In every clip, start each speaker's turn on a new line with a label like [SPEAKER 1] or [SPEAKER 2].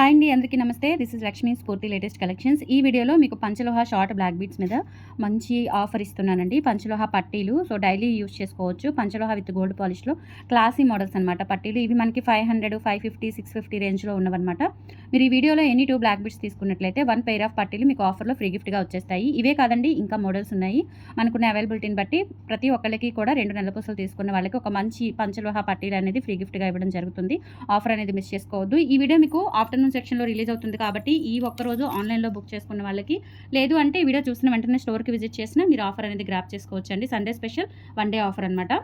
[SPEAKER 1] Hi అండి, అందరికీ నమస్తే. దిస్ ఇస్ లక్ష్మీ స్ఫూర్తి లేటెస్ట్ కలెక్షన్స్. ఈ వీడియోలో మీకు పంచలోహ షార్ట్ బ్లాక్ బీడ్స్ మీద మంచి ఆఫర్ ఇస్తున్నానండి. పంచలోహ పట్టీలు, సో డైలీ యూజ్ చేసుకోవచ్చు. పంచలోహ విత్ గోల్డ్ పాలిష్లో క్లాసీ మోడల్స్ అనమాట పట్టీలు. ఇవి మనకి 500, 550, 650 రేంజ్లో ఉన్నవన్నమాట. మీరు ఈ వీడియోలో ఎనీ 2 బ్లాక్ బీడ్స్ తీసుకున్నట్లయితే 1 పెయిర్ ఆఫ్ పట్టీలు మీకు ఆఫర్లో ఫ్రీ గిఫ్ట్గా వచ్చేస్తాయి. ఇవే కాదండి, ఇంకా మోడల్స్ ఉన్నాయి. మనకున్న అవైలబిలిటీని బట్టి ప్రతి ఒక్కరికి కూడా 2 నెలల పూసలు తీసుకున్న వాళ్ళకి ఒక మంచి పంచలోహ పట్టీలు అనేది ఫ్రీ గిఫ్ట్గా ఇవ్వడం జరుగుతుంది. ఆఫర్ అనేది మిస్ చేసుకోవద్దు. ఈ వీడియో మీకు ఆఫ్టర్నూన్ సెక్షన్లో రిలీజ్ అవుతుంది కాబట్టి ఈ ఒక్కరోజు ఆన్లైన్లో బుక్ చేసుకున్న వాళ్ళకి, లేదు అంటే వీడియో చూసిన వెంటనే స్టోర్కి విజిట్ చేసినా మీరు ఆఫర్ అనేది గ్రాప్ చేసుకోవచ్చు అండి. సండే స్పెషల్ 1 డే ఆఫర్ అనమాట.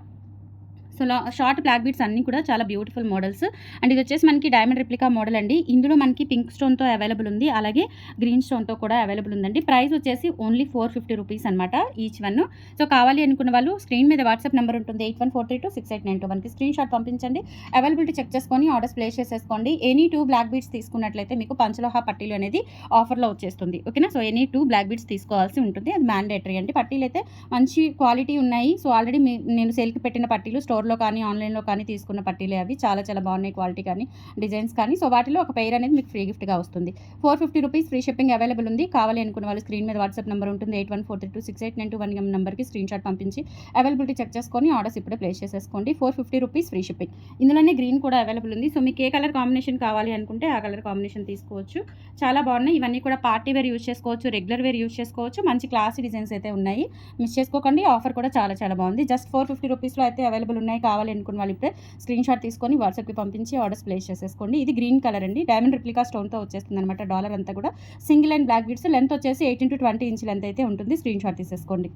[SPEAKER 1] సో షార్ట్ బ్లాక్ బీడ్స్ అన్నీ కూడా చాలా బ్యూటిఫుల్ మోడల్స్. అండ్ ఇది వచ్చేసి మనకి డైమండ్ రెప్లికా మోడల్ అండి. ఇందులో మనకి పింక్ స్టోన్తో అవైలబుల్ ఉంది, అలాగే గ్రీన్ స్టోన్తో కూడా అవైలబుల్ ఉందండి. ప్రైస్ వచ్చేసి ఓన్లీ 450 రూపీస్ అనమాట ఈచ్ వన్. సో కావాలి అనుకున్న వాళ్ళు స్క్రీన్ మీద వాట్సాప్ నెంబర్ ఉంటుంది 8143268921కి స్క్రీన్ షాట్ పంపించండి. అవైలబిలిటీ చెక్ చేసుకొని ఆర్డర్స్ ప్లేస్ చేసేసుకోండి. ఎనీ 2 బ్లాక్ బీడ్స్ తీసుకున్నట్లయితే మీకు పంచలోహ పట్టీలు అనేది ఆఫర్లో వచ్చేస్తుంది. ఓకేనా? సో ఎనీ 2 బ్లాక్ బీడ్స్ తీసుకోవాల్సి ఉంటుంది, అది మ్యాండేటరీ అండి. పట్టీలు అయితే మంచి క్వాలిటీ ఉన్నాయి. సో ఆల్రెడీ నేను సేల్కి పెట్టిన పట్టీలు స్టోర్లో కానీ ఆన్లైన్లో కానీ తీసుకున్న పట్టీలే అవి. చాలా చాలా బాగున్నాయి క్వాలిటీ కానీ డిజైన్స్ కానీ. సో వాటిలో ఒక పెయిర్ అనేది మీకు ఫ్రీ గిఫ్ట్గా వస్తుంది. 450 రూపీస్ ఫ్రీ షిప్పింగ్ అవైలబుల్ ఉంది. కావాలి అనుకున్న వాళ్ళు స్క్రీన్ మీద వాట్సాప్ నెంబర్ ఉంటుంది 8143268921 నెంబర్కి స్క్రీన్ షాట్ పంపించి అవైలబిలిటీ చెక్ చేసుకొని ఆర్డర్స్ ఇప్పుడే ప్లేస్ చేసేసుకోండి. 450 రూపీస్ ఫ్రీ షిప్పింగ్. ఇందులోనే గ్రీన్ కూడా అవైలబుల్ ఉంది. సో మీకు ఏ కలర్ కాంబినేషన్ కావాలి అనుకుంటే ఆ కలర్ కాంబినేషన్ తీసుకోవచ్చు. చాలా బాగున్నాయి. ఇవన్నీ కూడా పార్టీ వేర్ యూజ్ చేసుకోవచ్చు, రెగ్యులర్ వేర్ యూజ్ చేసుకోవచ్చు. మంచి క్లాసీ డిజైన్స్ అయితే ఉన్నాయి, మిస్ చేసుకోకండి. ఆఫర్ కూడా చాలా చాలా బాగుంది. జస్ట్ 450 రూపీస్లో అయితే అవైలబుల్ ఉన్నాయి. కావాలి అనుకున్న వాళ్ళు ఇప్పుడే స్క్రీన్ షాట్ తీసుకొని వాట్సాప్కి పంపించి ఆర్డర్స్ ప్లేస్ చేసేసుకోండి. ఇది గ్రీన్ కలర్ అండి, డైమండ్ రెప్లికా స్టోన్తో వచ్చేస్తుంది అనమాట. డాలర్ అంతా కూడా single and black beads. Length వచ్చేసి 18 to 20 ఇంచ్ లెంత్ అయితే ఉంటుంది. స్క్రీన్ షాట్ తీసేసుకోండి.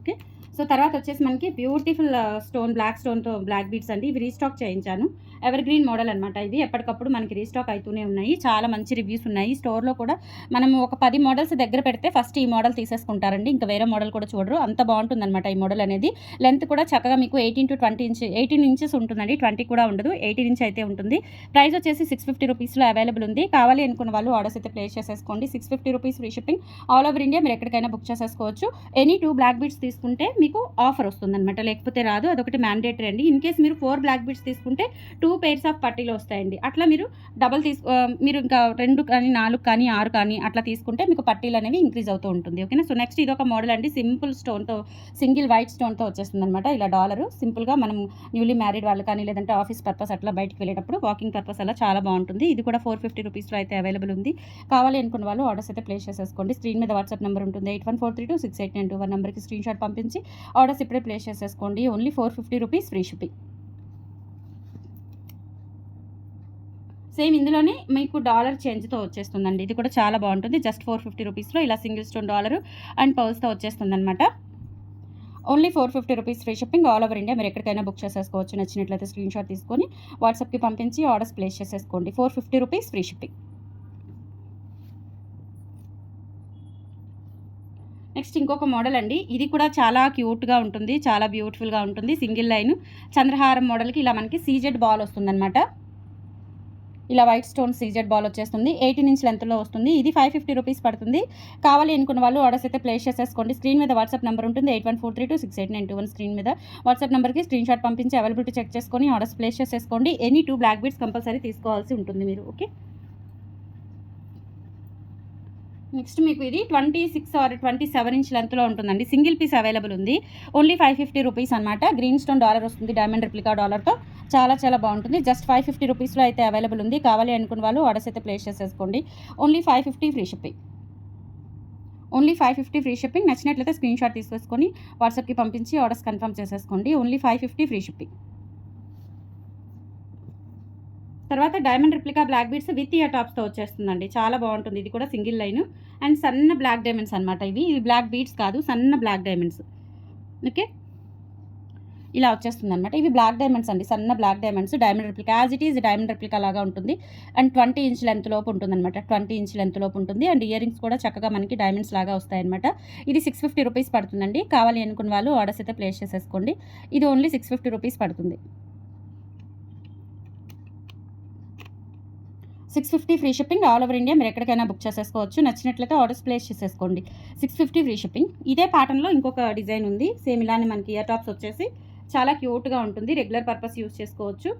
[SPEAKER 1] ఓకే. సో తర్వాత వచ్చేసి మనకి బ్యూటిఫుల్ స్టోన్, బ్లాక్ స్టోన్తో బ్లాక్ బీడ్స్ అండి. ఇవి రీస్టాక్ చేయించాను. ఎవర్ గ్రీన్ మోడల్ అనమాట. ఇవి ఎప్పటికప్పుడు మనకి రీస్టాక్ అవుతూనే ఉన్నాయి. చాలా మంచి రివ్యూస్ ఉన్నాయి. స్టోర్లో కూడా మనం ఒక 10 మోడల్స్ దగ్గర పెడితే ఫస్ట్ ఈ మోడల్ తీసేసుకుంటారండి. ఇంకా వేరే మోడల్ కూడా చూడరు, అంత బాగుంటుంది అనమాట ఈ మోడల్ అనేది. లెంత్ కూడా చక్కగా మీకు 18 to 20 ఇంచ్, 18 ఇంచెస్ ఉంటుందండి. 20 కూడా ఉండదు, 18 ఇంచ్ అయితే ఉంటుంది. ప్రైస్ వచ్చేసి 650 రూపీస్లో అవైలబుల్ ఉంది. కావాలి అనుకున్న వాళ్ళు ఆర్డర్స్ అయితే ప్లేస్ చేసేసుకోండి. 650 rupees free shipping. All over India మీరు ఎక్కడికైనా బుక్ చేసేసుకోవచ్చు. ఎనీ 2 బ్లాక్ బీడ్స్ తీసుకుంటే మీకు ఆఫర్ వస్తుందన్నమాట, లేకపోతే రాదు. అదొకటి మ్యాండేటరీ అండి. ఇన్ కేస్ మీరు 4 బ్లాక్ బీడ్స్ తీసుకుంటే 2 పెయిర్స్ ఆఫ్ పట్టీలు వస్తాయండి. అట్లా మీరు డబల్ మీరు ఇంకా 2 కానీ 4 కానీ 6 కానీ అట్లా తీసుకుంటే మీకు పట్టీలు అనేవి ఇంక్రీజ్ అవుతూ ఉంటుంది. ఓకేనా? సో నెక్స్ట్ ఇది ఒక మోడల్ అండి. సింపుల్ స్టోన్తో, సింగిల్ వైట్ స్టోన్తో వచ్చేస్తుంది అనమాట. ఇలా డాలరు సింపుల్గా మనం న్యూలీ మ్యారీడ్ వాళ్ళు కానీ, లేదంటే ఆఫీస్ పర్పస్ అట్లా బయటకు వెళ్ళేటప్పుడు వాకింగ్ పర్పస్ అలా చాలా బాగుంటుంది. ఇది కూడా 450 రూపీస్లో అయితే అవైలబుల్ ఉంది. కావాలి అనుకున్న వాళ్ళు ఆర్డర్స్ అయితే ప్లేస్ చేసేసుకోండి. స్క్రీన్ మీద వాట్సాప్ నెంబర్ ఉంటుంది 8143268921 నెంబర్కి స్క్రీన్ షాట్ పంపించి ఆర్డర్స్ ఇప్పుడే ప్లేస్ చేసేసుకోండి. Only 450 rupees free shipping. Same ఇందులోనే మీకు డాలర్ చేంజ్తో వచ్చేస్తుందండి. ఇది కూడా చాలా బాగుంటుంది. జస్ట్ 450 రూపీస్లో ఇలా సింగిల్ స్టోన్ డాలర్ అండ్ పర్ల్స్తో వచ్చేస్తుంది అనమాట. Only 450 rupees free shipping. All over India మీరు ఎక్కడికైనా బుక్ చేసేసుకోవచ్చు. నచ్చినట్లయితే స్క్రీన్ షాట్ తీసుకొని వాట్సాప్కి పంపించి ఆర్డర్స్ ప్లేస్ చేసేసుకోండి. 450 రూపీస్ ఫ్రీ షిప్పింగ్. నెక్స్ట్ ఇంకొక మోడల్ అండి. ఇది కూడా చాలా క్యూట్గా ఉంటుంది, చాలా బ్యూటిఫుల్గా ఉంటుంది. సింగిల్ లైన్ చంద్రహారం మోడల్కి ఇలా మనకి సీజెడ్ బాల్ వస్తుందన్నమాట. ఇలా వైట్ స్టోన్ సీజెడ్ బాల్ వచ్చేస్తుంది. 18 ఇంచ్ లెంత్లో వస్తుంది. ఇది 550 రూపీస్ పడుతుంది. కావాలి అనుకున్న వాళ్ళు ఆర్డర్స్ అయితే ప్లేస్ చేసేసుకోండి. స్క్రీన్ మీద వాట్సాప్ నెంబర్ ఉంటుంది 8143268921. స్క్రీన్ మీద వాట్సాప్ నెంబర్కి స్క్రీన్ షాట్ పంపించి అవైలబిలిటీ చెక్ చేసుకొని ఆర్డర్స్ ప్లేస్ చేసేసుకోండి. ఎనీ 2 బ్లాక్ బీడ్స్ కంపల్సరీ తీసుకోవాల్సి ఉంటుంది మీరు. ఓకే. నెక్స్ట్ మీకు ఇది 26 ఆర్ 27 ఇంచ్ లెంత్లో ఉంటుందండి. సింగిల్ పీస్ అవైలబుల్ ఉంది. ఓన్లీ 550 రూపీస్ అనమాట. గ్రీన్ స్టోన్ డాలర్ వస్తుంది, డైమండ్ రెప్లికా డాలర్తో. చాలా చాలా బాగుంటుంది. జస్ట్ 550 రూపీస్లో అయితే అవైలబుల్ ఉంది. కావాలి అనుకున్న వాళ్ళు ఆర్డర్స్ అయితే ప్లేస్ చేసేసుకోండి. Only 550 free shipping. Only 550 free shipping. నచ్చినట్లయితే స్క్రీన్ షాట్ తీసుకొని వాట్సాప్కి పంపించి ఆర్డర్స్ కన్ఫర్మ్ చేసేసుకోండి. Only 550 free shipping. తర్వాత diamond replica black beads with ear టాప్స్తో వచ్చేస్తుందండి. చాలా బాగుంటుంది. ఇది కూడా సింగిల్ లైన్ అండ్ సన్న బ్లాక్ డైమండ్స్ అనమాట. ఇవి బ్లాక్ బీడ్స్ కాదు, సన్న బ్లాక్ డైమండ్స్. ఓకే, ఇలా వచ్చేస్తుంది అనమాట. ఇవి బ్లాక్ డైమండ్స్ అండి, సన్న black diamonds. Diamond replica as it is diamond replica లాగా ఉంటుంది. అండ్ 20 ఇంచ్ లెంత్ లోపు ఉంటుంది అనమాట. 20 ఇంచ్ లెంత్ లోపు ఉంటుంది. అండ్ ఇయర్ రింగ్స్ కూడా చక్కగా మనకి డైమండ్స్ లాగా వస్తాయన్నమాట. ఇది 650 రూపీస్ పడుతుందండి. కావాలి అనుకున్న వాళ్ళు ఆర్డర్స్ అయితే ప్లేస్ చేసేసుకోండి. ఇది ఓన్లీ 650 రూపీస్ పడుతుంది. 650 free shipping. All over India మీరు ఎక్కడికైనా బుక్ చేసేసుకోవచ్చు. నచ్చినట్లయితే ఆర్డర్స్ ప్లేస్ చేసేసుకోండి. 650 ఫ్రీ షిప్పింగ్. ఇదే ప్యాటర్న్లో ఇంకొక డిజైన్ ఉంది. సేమ్ ఇలానే మనకి ఇయర్ టాప్స్ వచ్చేసి చాలా క్యూట్గా ఉంటుంది. రెగ్యులర్ పర్పస్ యూజ్ చేసుకోవచ్చు.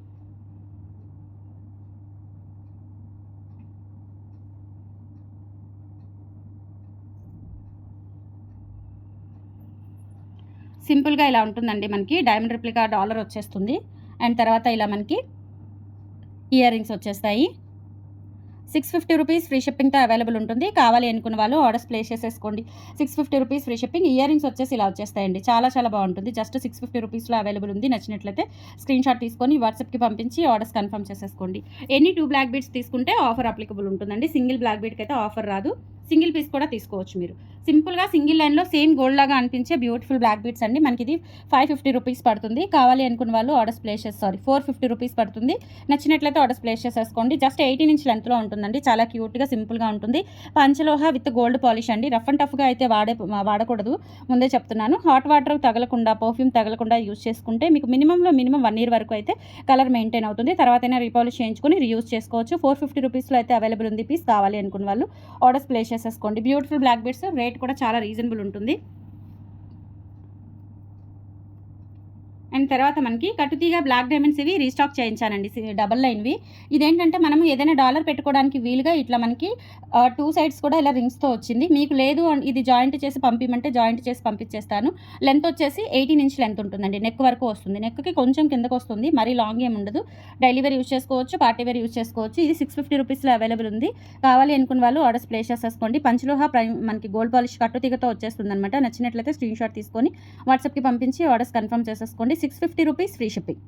[SPEAKER 1] సింపుల్గా ఇలా ఉంటుందండి. మనకి డైమండ్ రెప్లికా డాలర్ వచ్చేస్తుంది. అండ్ తర్వాత ఇలా మనకి ఇయర్ రింగ్స్ వచ్చేస్తాయి. 650 రూపీస్ ఫ్రీ షిప్పింగ్‌తో అవైలబుల్ ఉంటుంది. కావాలి అనుకున్న వాళ్ళు ఆర్డర్స్ ప్లేస్ చేసేసుకోండి. 650 rupees free shipping. Ear rings వచ్చేసి ఇలా వచ్చేస్తాయండి. చాలా చాలా బాగుంటుంది. జస్ట్ 650 రూపీస్‌లో అవైలబుల్ ఉంది. నచ్చినట్లయితే స్క్రీన్ షాట్ తీసుకొని వాట్సాప్‌కి పంపించి ఆర్డర్స్ కన్ఫర్మ్ చేసేసుకోండి. ఎనీ 2 బ్లాక్ బీడ్స్ తీసుకుంటే ఆఫర్ అప్లికబుల్ ఉంటుందండి. సింగిల్ బ్లాక్ బీడ్కి అయితే ఆఫర్ రాదు. సింగిల్ పీస్ కూడా తీసుకోవచ్చు మీరు. సింపుల్గా సింగిల్ లైన్లో సేమ్ గోల్డ్ లాగా అనిపించే బ్యూటిఫుల్ బ్లాక్ బీడ్స్ అండి. మనకి ఇది 550 రూపీస్ పడుతుంది. కావాలి అనుకున్న వాళ్ళు ఆర్డర్స్ ప్లేస్ 450 రూపీస్ పడుతుంది. నచ్చినట్లయితే ఆర్డర్స్ ప్లేస్ చేసేసుకోండి. జస్ట్ 18 ఇంచ్ లెంత్లో ఉంటుందండి. చాలా క్యూట్గా సింపుల్గా ఉంటుంది. పంచలోహ విత్ గోల్డ్ పాలిష్ అండి. రఫ్ అండ్ టఫ్గా అయితే వాడకూడదు, ముందే చెప్తున్నాను. హాట్ వాటర్ తగలకుండా, పర్ఫ్యూమ్ తగలకుండా యూజ్ చేసుకుంటే మీకు మినిమం 1 ఇయర్ వరకు అయితే కలర్ మెయింటైన్ అవుతుంది. తర్వాత అయినా రీపాలిష్ చేయించుకొని రీయూజ్ చేసుకోవచ్చు. 450 రూపీస్లో అయితే అవైలబుల్ ఉంది పీస్. కావాలి అనుకున్న వాళ్ళు ఆర్డర్స్ ప్లేస్ చేసేసుకోండి. బ్యూటిఫుల్ బ్లాక్ బీడ్స్, రేట్ కూడా చాలా రీజనబుల్ ఉంటుంది. అండ్ తర్వాత మనకి కట్టుతీగ బ్లాక్ డైమండ్స్ ఇవి రీస్టాక్ చేయించానండి, డబల్ లైన్వి. ఇదేంటంటే మనం ఏదైనా డాలర్ పెట్టుకోవడానికి వీలుగా ఇట్లా మనకి 2 సైడ్స్ కూడా ఇలా రింగ్స్తో వచ్చింది. మీకు లేదు ఇది జాయింట్ చేసి పంపిమంటే జాయింట్ చేసి పంపించేస్తాను. లెంత్ వచ్చేసి 18 ఇంచ్ లెంత్ ఉంటుందండి. నెక్ వరకు వస్తుంది. నెక్కి కొంచెం కిందకు వస్తుంది, మరీ లాంగ్ ఏమి ఉండదు. డైలీ వేర్ యూజ్ చేసుకోవచ్చు, పార్టీ వేర్ యూజ్ చేసుకోవచ్చు. ఇది 650 రూపీస్లో అవైలబుల్ ఉంది. కావాలి అనుకున్న వాళ్ళు ఆర్డర్స్ ప్లేస్ చేసేసుకోండి. పంచలోహ మనకి గోల్డ్ పాలిష్ కట్టుతీగతో వచ్చేస్తుంది అనమాట. నచ్చినట్లయితే స్క్రీన్ షాట్ తీసుకొని వాట్సాప్కి పంపించి ఆర్డర్స్ కన్ఫర్మ్ చేసేసుకోండి. 650 rupees free shipping.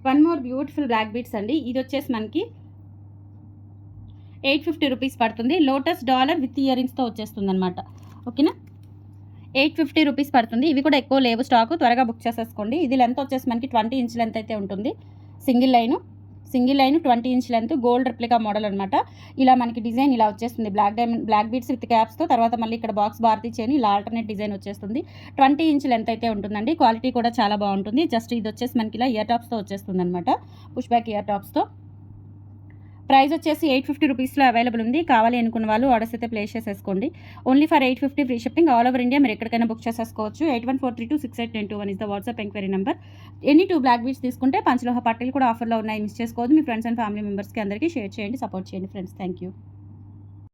[SPEAKER 1] One more beautiful black beads అండి. ఇది వచ్చేసి మనకి 850 రూపీస్ పడుతుంది. లోటస్ డాలర్ విత్ ఇయర్ రింగ్స్తో వచ్చేస్తుంది అనమాట. ఓకేనా, 850 రూపీస్ పడుతుంది. ఇవి కూడా ఎక్కువ లేవు స్టాకు, త్వరగా బుక్ చేసేసుకోండి. ఇది లెంత్ వచ్చేసి మనకి 20 ఇంచ్ లెంత్ అయితే ఉంటుంది. Single line 20 inch length gold replica model అనమాట. ఇలా మనకి డిజైన్ ఇలా వచ్చేస్తుంది. బ్లాక్ బీడ్స్ విత్ క్యాప్స్తో, తర్వాత మళ్ళీ ఇక్కడ బాక్స్ భారతీ చైన్ ఇలా ఆల్టర్నేట్ డిజైన్ వచ్చేస్తుంది. 20 ఇంచ్ లెంత్ అయితే ఉంటుందండి. క్వాలిటీ కూడా చాలా బాగుంటుంది. జస్ట్ ఇది వచ్చేసి మనకి ఇలా ఇయర్ టాప్స్తో వచ్చేస్తుంది అనమాట. పుష్ బ్యాక్ ఇయర్ టాప్స్తో. ప్రైస్ వచ్చేసి 850 రూపీస్లో అవైలబుల్ ఉంది. కావాలి అనుకున్న వాళ్ళు ఆర్డర్స్ అయితే ప్లేస్ చేసేసుకోండి. Only for 850 free shipping. All over India మీరు ఎక్కడికైనా బుక్ చేసేసుకోవచ్చు. 8143268921 is the WhatsApp enquiry number. Any 2 black beads తీసుకుంటే పంచలోహ పట్టీలు కూడా ఆఫర్లో ఉన్నాయి. మిస్ చేసుకోవద్దు. మీ ఫ్రెండ్స్ అండ్ ఫ్యామిలీ మెంబర్స్కి అందరికీ షేర్ చేయండి, సపోర్ట్ చేయండి ఫ్రెండ్స్. Thank you.